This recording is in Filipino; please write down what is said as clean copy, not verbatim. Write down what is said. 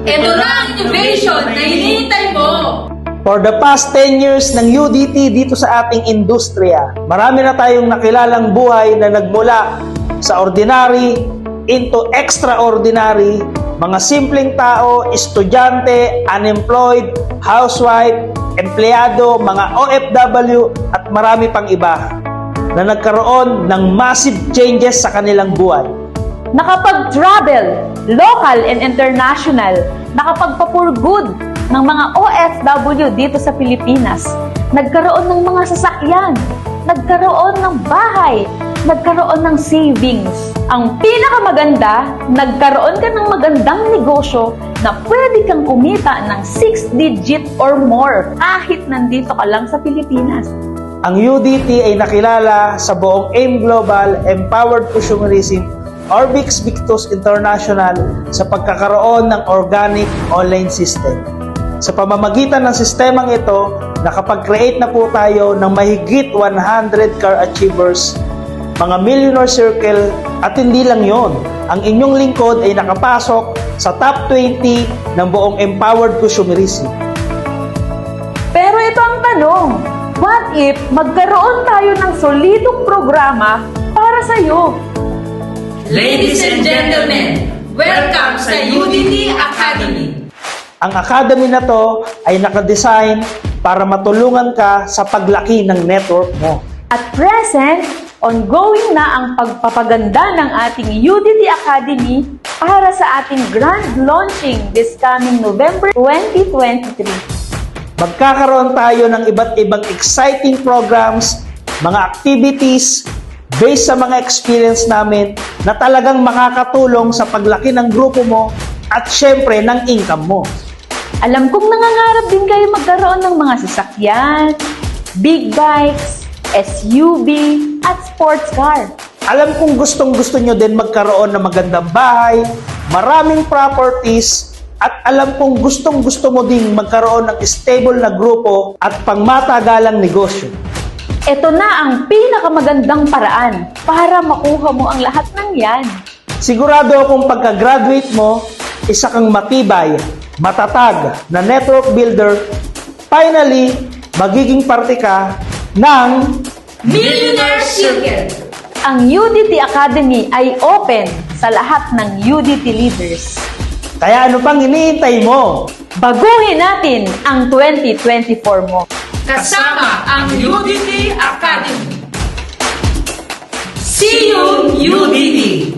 Ito na ang innovation na hinihintay mo! For the past 10 years ng UDT dito sa ating industriya, marami na tayong nakilalang buhay na nagmula sa ordinary into extraordinary, mga simpleng tao, estudyante, unemployed, housewife, empleyado, mga OFW at marami pang iba na nagkaroon ng massive changes sa kanilang buhay. Nakapag-travel, local and international, nakapagpa-for good ng mga OFW dito sa Pilipinas, nagkaroon ng mga sasakyan, nagkaroon ng bahay, nagkaroon ng savings. Ang pinakamaganda, nagkaroon ka ng magandang negosyo na pwede kang kumita ng 6 digit or more kahit nandito ka lang sa Pilipinas. Ang UDT ay nakilala sa buong AIM Global Empowered Consumerism or BICS Victus International sa pagkakaroon ng organic online system. Sa pamamagitan ng sistemang ito, nakapag-create na po tayo ng mahigit 100 car achievers, mga millionaire circle, at hindi lang yon. Ang inyong lingkod ay nakapasok sa top 20 ng buong empowered consumerism. Pero ito ang tanong, what if magkaroon tayo ng solidong programa para sa iyo? Ladies and gentlemen, welcome sa UDT Academy! Ang academy na to ay nakadesign para matulungan ka sa paglaki ng network mo. At present, ongoing na ang pagpapaganda ng ating UDT Academy para sa ating grand launching this coming November 2023. Magkakaroon tayo ng iba't ibang exciting programs, mga activities, based sa mga experience namin na talagang makakatulong sa paglaki ng grupo mo at syempre ng income mo. Alam kong nangangarap din kayo magkaroon ng mga sasakyan, big bikes, SUV, at sports car. Alam kong gustong-gusto nyo din magkaroon ng magandang bahay, maraming properties, at alam kong gustong-gusto mo din magkaroon ng stable na grupo at pangmatagalang negosyo. Ito na ang pinakamagandang paraan para makuha mo ang lahat ng yan. Sigurado akong pagka-graduate mo, isa kang matibay, matatag na network builder, finally, magiging parte ka ng Millionaire Circle! Ang UDT Academy ay open sa lahat ng UDT leaders. Kaya ano pang hinihintay mo? Baguhin natin ang 2024 mo. Kasama ang UDT Academy! See you, UDT!